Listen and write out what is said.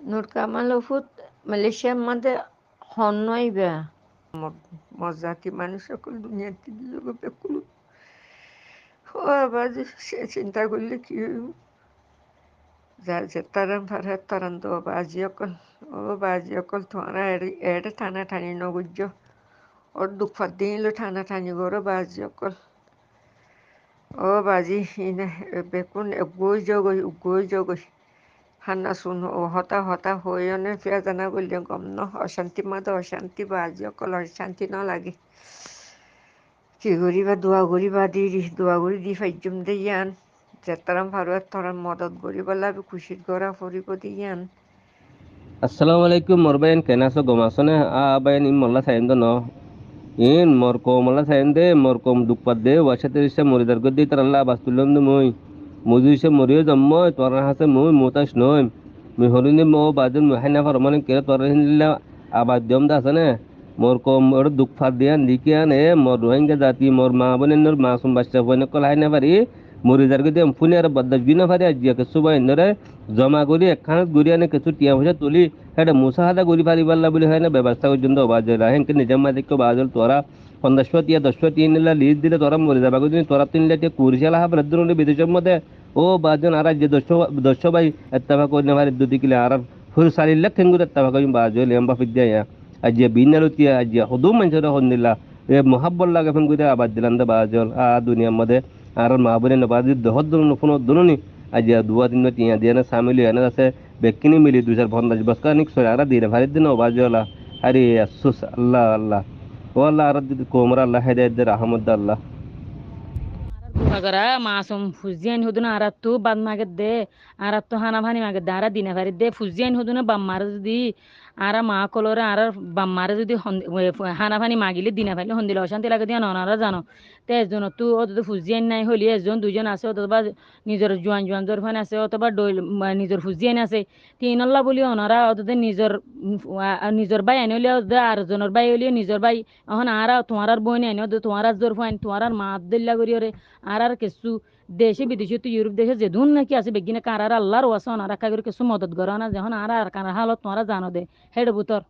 নূর কামাল ফুত মালয়েশিয়ার মধ্যে হন্যইবা মজাতি মানুষ সকল দুনিয়াতে লোক বেকুল ও আবার সে চিন্তা করলে কি হইব যা যে তারান ফারহাত তারান তো বাজি অকল ও বাজি অকল তোরা এড়ে টানা টানি নগুজ্জ ওর দুঃখ ফাদ দিল টানা টানি গরো বাজি অকল ও বাজি ইনে বেকুন গই জগই হান্না শুন ও হতা হতা হইনে ফিয়া জানা বললে গম ন অশান্তি মাদে অশান্তি বাজি অকল অশান্তি ন লাগে কি করিবা দোয়া করি দি ফাইজুম দে ইয়ান যেতারাম ফারুয়ার তরাম মদত করিব লাগবে খুশির গড়া ফরিব দিয়ান Assalamu alaikum morbayan kenaso gomasone abayan molla sayendo no in morko molla sayende morkom dukpadde washate ise moridar goddi taralla bastulondu moi muju ise moriyo jammo torna hase moi mutas noy mi holini mo badun muhana farmane kera torhinilla abadyom da sane morkom or dukpadiyan dikian mor rohingya jati mor ma bonen nor masum bachcha bonen kol hayna bari মরিদার গদি funny আর বদ্দাস বিনা ফারে আজিয়া কে সুবাই নরে জমা করি একখানত গুরিয়ানে কিছু টিয়া পয়সা তুলি এটা মুসাহাদা করি পারিবাল্লা বলে হয় না ব্যবস্থা পর্যন্ত বাজল হেনকে নিজাম মাদিক বাজল তোরা 50 10 নিলা লিজ দিলে তোরা মরে যাবা কিন্তু তোরা তিনলে টিয়া কুরিশালা হাব রদ্দুন বিদেশের মধ্যে ও বাজন আর যে 10 ভাই এত্তাবা করি না ভাই দুদি কিলে আর ফুল সারিল্লা খেঙ্গুর এত্তাবা করি বাজল এম্বা ফিদ্যা আজিয়া বিনালুতিয়া আজিয়া হুদুম মানুষের হন্দিল্লা এ মহাব্বল্লাগে ফেন করে আবাদ দিলাম দে বাজল দুনিয়ার মধ্যে আর মা বলে না বাজি দহর দরুন ফোন দরুনি আজিয়া দুয়া দিন টিয়া দিয়ে না সামিলি এনে আছে বেকিনি মিলি 2050 বস্তা নিক সরে আর দিয়ে ভারি দিন বাজলা আরে আফসোস আল্লাহ আল্লাহ ও আল্লাহ আর যদি কোমরা আল্লাহ হেদায়েত রহমত আল্লাহ Agara masum fuzian huduna arattu bad magade arattu hana bhani magade ara dina varide fuzian huduna bammar di ara ma kolore ara bammar di hana bhani magile dina bhali hondile অশান্তি লাগে দিয়া ননারা জানো তে এজন তু অত ফুজিয়ান নাই হলি এজন দুজন আছে অথবা নিজের জোয়ান জোয়ান জরফান আছে অথবা নিজের ফুজিয়ান আছে তিনল্লা বলি অনারা অত নিজের ভাই আনি হলে আর জনের ভাই হলিও নিজের ভাই এখন আরা তোমার বই আনি তোমার জরফান তোমার মা আবদুল্লাহ করি আর কিছু দেশে বিদেশে তো ইউরোপ দেশে যে ধুন নাকি আছে বেগিনে কারার আল্লাহর ওয়াসন আর কাগর কিছু মদত করো না যখন আর কার হালত তোমরা জানো দে হেড বুতর